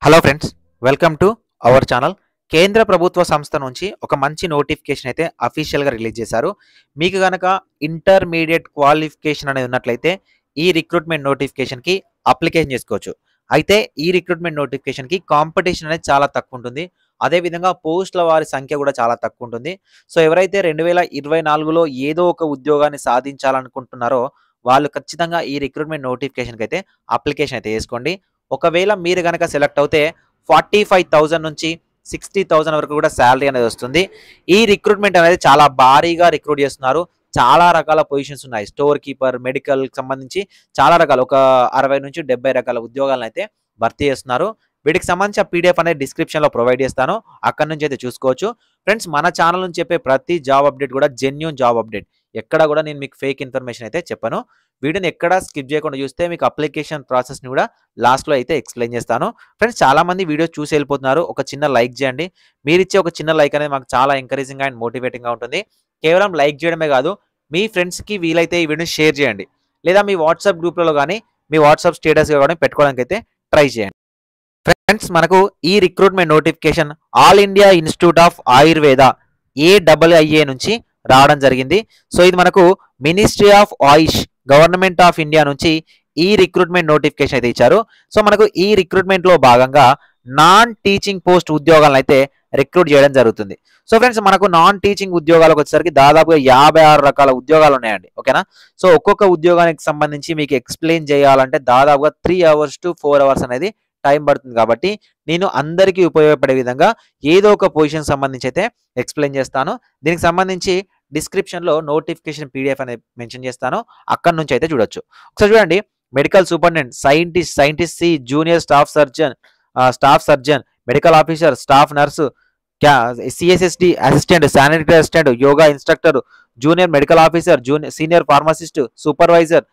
Hello friends, welcome to our channel. కేంద్ర ప్రభుత్వ సంస్థ నుంచి ఒక మంచి నోటిఫికేషన్ అయితే అఫీషియల్గా రిలీజ్ చేశారు. మీకు గనక ఇంటర్మీడియట్ క్వాలిఫికేషన్ అనేది ఉన్నట్లయితే ఈ రిక్రూట్మెంట్ నోటిఫికేషన్కి అప్లికేషన్ చేసుకోవచ్చు. అయితే ఈ రిక్రూట్మెంట్ నోటిఫికేషన్కి కాంపిటీషన్ అనేది చాలా తక్కువ ఉంటుంది. అదేవిధంగా పోస్టుల వారి సంఖ్య కూడా చాలా తక్కువ ఉంటుంది. సో ఎవరైతే 2024లో ఏదో ఒక ఉద్యోగాన్ని సాధించాలనుకుంటున్నారో వాళ్ళు ఖచ్చితంగా ఈ రిక్రూట్మెంట్ నోటిఫికేషన్కి అయితే అప్లికేషన్ అయితే వేసుకోండి. ఒకవేళ మీరు గనక సెలెక్ట్ అవుతే 45,000 నుంచి 60,000 వరకు కూడా శాలరీ అనేది వస్తుంది. ఈ రిక్రూట్మెంట్ అనేది చాలా భారీగా రిక్రూట్ చేస్తున్నారు. చాలా రకాల పొజిషన్స్ ఉన్నాయి. స్టోర్ కీపర్, మెడికల్కి సంబంధించి చాలా రకాల ఒక 60 నుంచి 70 రకాల ఉద్యోగాలను అయితే భర్తీ చేస్తున్నారు. వీటికి సంబంధించిన పీడిఎఫ్ అనేది డిస్క్రిప్షన్లో ప్రొవైడ్ చేస్తాను. అక్కడ నుంచి అయితే చూసుకోవచ్చు. ఫ్రెండ్స్, మన ఛానల్ నుంచి చెప్పే ప్రతి జాబ్ అప్డేట్ కూడా జెన్యూన్ జాబ్ అప్డేట్. ఎక్కడ కూడా నేను మీకు ఫేక్ ఇన్ఫర్మేషన్ అయితే చెప్పను. వీడియోని ఎక్కడ స్కిప్ చేయకుండా చూస్తే మీకు అప్లికేషన్ ప్రాసెస్ని కూడా లాస్ట్లో అయితే ఎక్స్ప్లెయిన్ చేస్తాను. ఫ్రెండ్స్, చాలామంది వీడియో చూసి వెళ్ళిపోతున్నారు. ఒక చిన్న లైక్ చేయండి. మీరు ఇచ్చే ఒక చిన్న లైక్ అనేది మాకు చాలా ఎంకరేజింగ్గా అండ్ మోటివేటింగ్గా ఉంటుంది. కేవలం లైక్ చేయడమే కాదు, మీ ఫ్రెండ్స్కి వీలైతే ఈ వీడియోని షేర్ చేయండి. లేదా మీ వాట్సాప్ గ్రూప్లలో కానీ మీ వాట్సాప్ స్టేటస్గా కానీ పెట్టుకోవడానికి అయితే ట్రై చేయండి. ఫ్రెండ్స్, మనకు ఈ recruitment notification all India institute of Ayurveda AIIA నుంచి రావడం జరిగింది. సో ఇది మనకు ministry of Ayush government of India నుంచి ఈ రిక్రూట్మెంట్ నోటిఫికేషన్ అయితే ఇచ్చారు. సో మనకు ఈ రిక్రూట్మెంట్ లో భాగంగా నాన్ టీచింగ్ పోస్ట్ ఉద్యోగాలను అయితే రిక్రూట్ చేయడం జరుగుతుంది. సో ఫ్రెండ్స్, మనకు నాన్ టీచింగ్ ఉద్యోగాలకు వచ్చేసరికి దాదాపుగా 56 రకాల ఉద్యోగాలు ఉన్నాయండి. ఓకేనా? సో ఒక్కొక్క ఉద్యోగానికి సంబంధించి మీకు ఎక్స్ప్లెయిన్ చేయాలంటే దాదాపుగా 3 hours to 4 hours అనేది టైం పడుతుంది. కాబట్టి నేను అందరికీ ఉపయోగపడే విధంగా ఏదో ఒక పొజిషన్ సంబంధించి అయితే ఎక్స్ప్లెయిన్ చేస్తాను. దీనికి సంబంధించి డిస్క్రిప్షన్లో నోటిఫికేషన్ పీడిఎఫ్ అనేది మెన్షన్ చేస్తాను. అక్కడ నుంచి అయితే చూడొచ్చు. ఒకసారి చూడండి. Medical superintendent, scientist C, junior staff surgeon, medical officer, staff nurse, CSSD assistant, sanitary assistant, yoga instructor, junior medical officer, senior pharmacist, supervisor,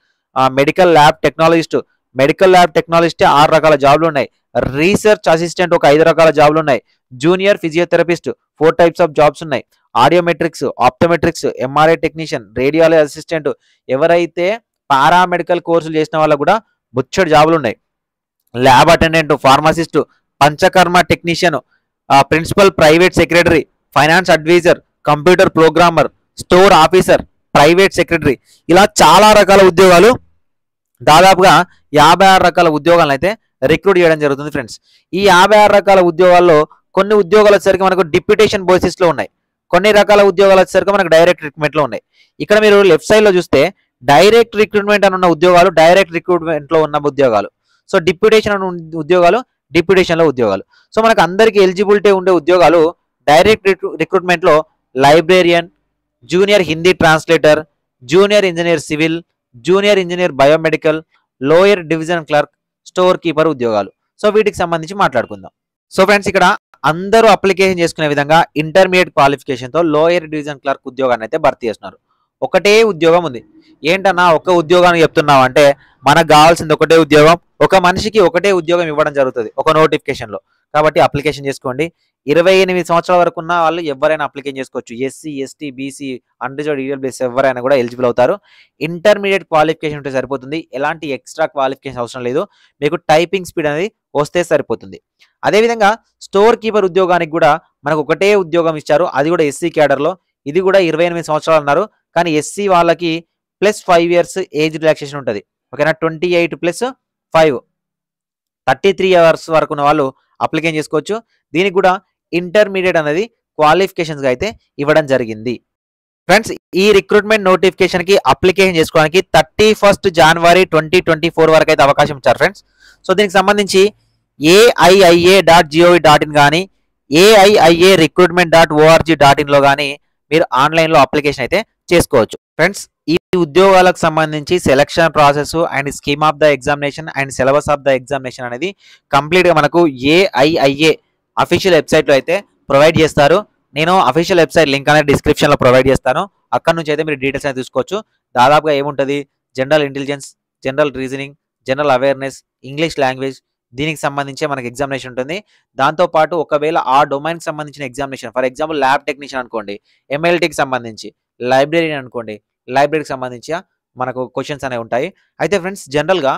medical lab technologist. Medical lab technologist 6 రకాల జాబ్లు ఉన్నాయి. రీసెర్చ్ అసిస్టెంట్ ఒక 5 రకాల జాబ్లు ఉన్నాయి. Junior physiotherapist 4 types of jobs ఉన్నాయి. Audiometrics, optometrics, MRI technician, radiology assistant. ఎవరైతే paramedical కోర్సులు చేసిన వాళ్ళకు కూడా బుచ్చడి జాబులు ఉన్నాయి. Lab attendant, pharmacist, panchakarma technician, principal private secretary, finance advisor, computer programmer, store officer, private secretary, ఇలా చాలా రకాల ఉద్యోగాలు, దాదాపుగా 56 రకాల ఉద్యోగాలను అయితే రిక్రూట్ చేయడం జరుగుతుంది. ఫ్రెండ్స్, ఈ 56 రకాల ఉద్యోగాల్లో కొన్ని ఉద్యోగాలు వచ్చేసరికి మనకు డిప్యూటేషన్ బేసిస్లో ఉన్నాయి. కొన్ని రకాల ఉద్యోగాలు వచ్చేసరికి మనకు డైరెక్ట్ రిక్రూట్మెంట్లో ఉన్నాయి. ఇక్కడ మీరు లెఫ్ట్ సైడ్లో చూస్తే డైరెక్ట్ రిక్రూట్మెంట్ అని ఉన్న ఉద్యోగాలు, డైరెక్ట్ రిక్రూట్మెంట్లో ఉన్న ఉద్యోగాలు. సో డిప్యూటేషన్ అని ఉద్యోగాలు, డిప్యూటేషన్లో ఉద్యోగాలు. సో మనకు అందరికీ ఎలిజిబిలిటీ ఉండే ఉద్యోగాలు డైరెక్ట్ రిక్రూట్మెంట్లో librarian, junior Hindi translator, junior engineer civil, junior engineer biomedical, lower division clerk, store keeper ఉద్యోగాలు. సో వీటికి సంబంధించి మాట్లాడుకుందాం. సో ఫ్రెండ్స్, ఇక్కడ అందరూ అప్లికేషన్ చేసుకునే విధంగా ఇంటర్మీడియట్ క్వాలిఫికేషన్తో లోయర్ డివిజన్ క్లర్క్ ఉద్యోగాన్ని అయితే భర్తీ చేస్తున్నారు. ఒకటే ఉద్యోగం ఉంది. ఏంటన్నా ఒక్క ఉద్యోగాన్ని చెప్తున్నావు అంటే, మనకు కావాల్సింది ఒకటే ఉద్యోగం. ఒక మనిషికి ఒకటే ఉద్యోగం ఇవ్వడం జరుగుతుంది ఒక నోటిఫికేషన్లో. కాబట్టి అప్లికేషన్ చేసుకోండి. 28 సంవత్సరాల వరకు ఉన్న వాళ్ళు ఎవరైనా అప్లికేషన్ చేసుకోవచ్చు. SC, ST, BC, unreserved, EWS ఎవరైనా కూడా ఎలిజిబుల్ అవుతారు. ఇంటర్మీడియట్ క్వాలిఫికేషన్ ఉంటే సరిపోతుంది. ఎలాంటి ఎక్స్ట్రా క్వాలిఫికేషన్ అవసరం లేదు. మీకు టైపింగ్ స్పీడ్ అనేది వస్తే సరిపోతుంది. అదేవిధంగా స్టోర్ కీపర్ ఉద్యోగానికి కూడా మనకు ఒకటే ఉద్యోగం ఇచ్చారు. అది కూడా SC క్యాడర్లో. ఇది కూడా 28 సంవత్సరాలు అన్నారు. కానీ SC వాళ్ళకి +5 years ఏజ్ రిలాక్సేషన్ ఉంటుంది. ఓకేనా? 28 + 5 33 years వరకు ఉన్న వాళ్ళు అప్లికేషన్ చేసుకోవచ్చు. దీనికి కూడా ఇంటర్మీడియట్ అనేది క్వాలిఫికేషన్స్గా అయితే ఇవ్వడం జరిగింది. ఫ్రెండ్స్, ఈ రిక్రూట్మెంట్ నోటిఫికేషన్కి అప్లికేషన్ చేసుకోవడానికి 31st January 2024 వరకు అయితే అవకాశం ఇచ్చారు. ఫ్రెండ్స్, సో దీనికి సంబంధించి AIIA.gov.in కానీ AIIA-recruitment.org.in కానీ మీరు ఆన్లైన్లో అప్లికేషన్ అయితే చేసుకోవచ్చు. ఫ్రెండ్స్, ఈ ఉద్యోగాలకు సంబంధించి selection process and scheme of the examination and syllabus of the examination అనేది కంప్లీట్గా మనకు AIIA అఫీషియల్ వెబ్సైట్లో అయితే ప్రొవైడ్ చేస్తారు. నేను అఫీషియల్ వెబ్సైట్ లింక్ అనేది డిస్క్రిప్షన్లో ప్రొవైడ్ చేస్తాను. అక్కడ నుంచి అయితే మీరు డీటెయిల్స్ అనేది తీసుకోవచ్చు. దాదాపుగా ఏముంటుంది, general intelligence, general reasoning, general awareness, English language, దీనికి సంబంధించే మనకి ఎగ్జామినేషన్ ఉంటుంది. దాంతోపాటు ఒకవేళ ఆ డొమైన్కి సంబంధించిన examination, for example lab technician అనుకోండి, MLTకి సంబంధించి, లైబ్రరీని అనుకోండి, లైబ్రరీకి సంబంధించి మనకు క్వశ్చన్స్ అనేవి ఉంటాయి. అయితే ఫ్రెండ్స్, జనరల్గా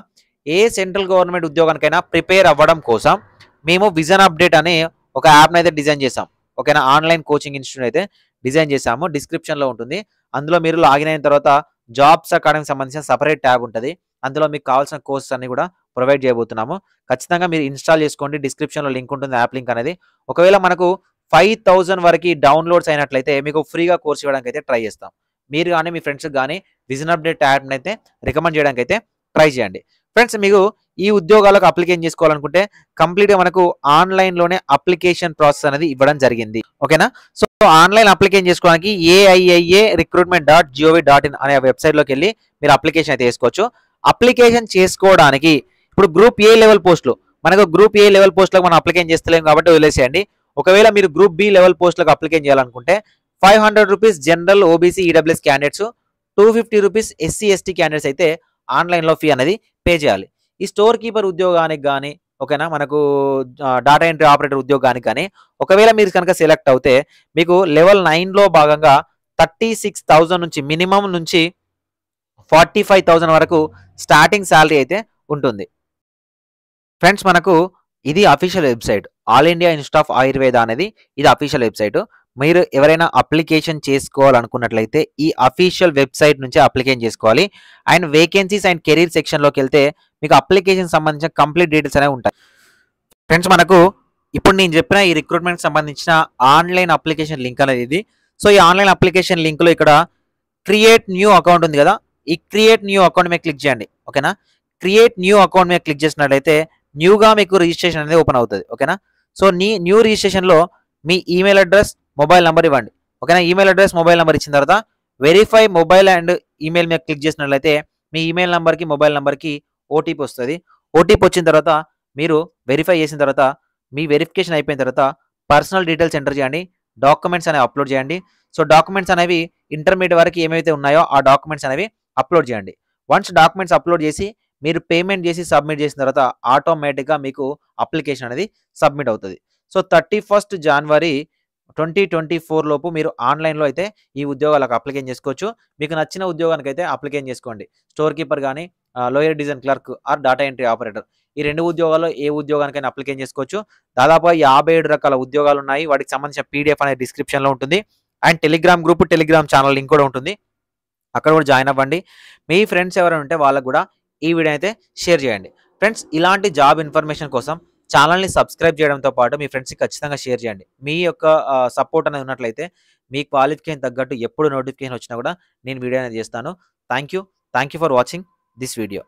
ఏ సెంట్రల్ గవర్నమెంట్ ఉద్యోగానికైనా ప్రిపేర్ అవ్వడం కోసం మేము విజన్ అప్డేట్ అనే ఒక యాప్ని అయితే డిజైన్ చేసాం. ఓకేనా, ఆన్లైన్ కోచింగ్ ఇన్స్టిట్యూట్ అయితే డిజైన్ చేసాము. డిస్క్రిప్షన్లో ఉంటుంది. అందులో మీరు లాగిన్ అయిన తర్వాత జాబ్స్ అకాడమీకి సంబంధించిన సపరేట్ ట్యాబ్ ఉంటుంది. అందులో మీకు కావాల్సిన కోర్సెస్ అన్ని కూడా ప్రొవైడ్ చేయబోతున్నాము. ఖచ్చితంగా మీరు ఇన్స్టాల్ చేసుకోండి. డిస్క్రిప్షన్లో లింక్ ఉంటుంది, యాప్ లింక్ అనేది. ఒకవేళ మనకు 5000 వరకు డౌన్లోడ్స్ అయినట్లయితే మీకు ఫ్రీగా కోర్స్ ఇవ్వడానికి అయితే ట్రై చేస్తాం. మీరు కానీ మీ ఫ్రెండ్స్కి కానీ విజన్ అప్డేట్ యాప్ని అయితే రికమెండ్ చేయడానికి అయితే ట్రై చేయండి. ఫ్రెండ్స్, మీకు ఈ ఉద్యోగాలకు అప్లికేషన్ చేసుకోవాలనుకుంటే కంప్లీట్గా మనకు ఆన్లైన్లోనే అప్లికేషన్ ప్రాసెస్ అనేది ఇవ్వడం జరిగింది. ఓకేనా, సో ఆన్లైన్ అప్లికేషన్ చేసుకోవడానికి AIIA-recruitment.gov.in అనే వెబ్సైట్లోకి వెళ్ళి మీరు అప్లికేషన్ అయితే చేసుకోవచ్చు. అప్లికేషన్ చేసుకోవడానికి ఇప్పుడు గ్రూప్ ఏ లెవెల్ పోస్టులు, మనకు గ్రూప్ ఏ లెవెల్ పోస్టులకు మనం అప్లికేషన్ చేస్తలేం కాబట్టి వదిలేసేయండి. ఒకవేళ మీరు గ్రూప్ బి లెవెల్ పోస్టులకు అప్లికేషన్ చేయాలనుకుంటే 500 rupees general, OBC, EWS candidates, 250 rupees SC ST candidates అయితే ఆన్లైన్లో ఫీ అనేది పే చేయాలి. ఈ స్టోర్ కీపర్ ఉద్యోగానికి కానీ, ఓకేనా, మనకు డాటా ఎంట్రీ ఆపరేటర్ ఉద్యోగానికి కానీ ఒకవేళ మీరు కనుక సెలెక్ట్ అవుతే మీకు లెవెల్ 9లో భాగంగా 36,000 నుంచి మినిమం నుంచి 45,000 వరకు స్టార్టింగ్ శాలరీ అయితే ఉంటుంది. ఫ్రెండ్స్, మనకు ఇది official website. All India institute of Ayurveda అనేది ఇది అఫీషియల్ వెబ్సైట్. మీరు ఎవరైనా అప్లికేషన్ చేసుకోవాలనుకున్నట్లయితే ఈ అఫీషియల్ వెబ్సైట్ నుంచి అప్లికేషన్ చేసుకోవాలి. అండ్ వేకెన్సీస్ అండ్ కెరీర్ సెక్షన్లోకి వెళ్తే మీకు అప్లికేషన్ సంబంధించిన కంప్లీట్ డీటెయిల్స్ అనేవి ఉంటాయి. ఫ్రెండ్స్, మనకు ఇప్పుడు నేను చెప్పిన ఈ రిక్రూట్మెంట్ సంబంధించిన ఆన్లైన్ అప్లికేషన్ లింక్ అనేది ఇది. సో ఈ ఆన్లైన్ అప్లికేషన్ లింక్లో ఇక్కడ క్రియేట్ న్యూ అకౌంట్ ఉంది కదా, ఈ క్రియేట్ న్యూ అకౌంట్ మీద క్లిక్ చేయండి. ఓకేనా, క్రియేట్ న్యూ అకౌంట్ మీద క్లిక్ చేసినట్లయితే న్యూగా మీకు రిజిస్ట్రేషన్ అనేది ఓపెన్ అవుతుంది. ఓకేనా, సో న్యూ రిజిస్ట్రేషన్లో మీ ఈమెయిల్ అడ్రస్, మొబైల్ నెంబర్ ఇవ్వండి. ఓకేనా, ఈమెయిల్ అడ్రస్, మొబైల్ నెంబర్ ఇచ్చిన తర్వాత వెరిఫై మొబైల్ అండ్ ఈమెయిల్ మీద క్లిక్ చేసినట్లయితే మీ ఈమెయిల్ నెంబర్కి, మొబైల్ నెంబర్కి ఓటీపీ వస్తుంది. ఓటీపీ వచ్చిన తర్వాత మీరు వెరిఫై చేసిన తర్వాత మీ వెరిఫికేషన్ అయిపోయిన తర్వాత పర్సనల్ డీటెయిల్స్ ఎంటర్ చేయండి. డాక్యుమెంట్స్ అనేవి అప్లోడ్ చేయండి. సో డాక్యుమెంట్స్ అనేవి ఇంటర్మీడియట్ వరకు ఏమైతే ఉన్నాయో ఆ డాక్యుమెంట్స్ అనేవి అప్లోడ్ చేయండి. వన్స్ డాక్యుమెంట్స్ అప్లోడ్ చేసి మీరు పేమెంట్ చేసి సబ్మిట్ చేసిన తర్వాత ఆటోమేటిక్గా మీకు అప్లికేషన్ అనేది సబ్మిట్ అవుతుంది. సో 31 జనవరి 2024 లోపు మీరు ఆన్లైన్లో అయితే ఈ ఉద్యోగాలకు అప్లికేషన్ చేసుకోవచ్చు. మీకు నచ్చిన ఉద్యోగానికి అయితే అప్లికేషన్ చేసుకోండి. స్టోర్ కీపర్ కానీ, lower design clerk or data entry operator, ఈ 2 ఉద్యోగాల్లో ఏ ఉద్యోగానికైనా అప్లికేషన్ చేసుకోవచ్చు. దాదాపుగా 57 రకాల ఉద్యోగాలు ఉన్నాయి. వాటికి సంబంధించిన PDF అనేది డిస్క్రిప్షన్లో ఉంటుంది. And Telegram group, Telegram channel link కూడా ఉంటుంది. అక్కడ కూడా జాయిన్ అవ్వండి. మీ ఫ్రెండ్స్ ఎవరైనా ఉంటే వాళ్ళకు కూడా ఈ వీడియో అయితే షేర్ చేయండి. ఫ్రెండ్స్, ఇలాంటి జాబ్ ఇన్ఫర్మేషన్ కోసం ఛానల్ని సబ్స్క్రైబ్ చేయడంతో పాటు మీ ఫ్రెండ్స్కి ఖచ్చితంగా షేర్ చేయండి. మీ యొక్క సపోర్ట్ అనేది ఉన్నట్లయితే మీ క్వాలిఫికేషన్ తగ్గట్టు ఎప్పుడు నోటిఫికేషన్ వచ్చినా కూడా నేను వీడియో అనేది చేస్తాను. Thank you for watching this video.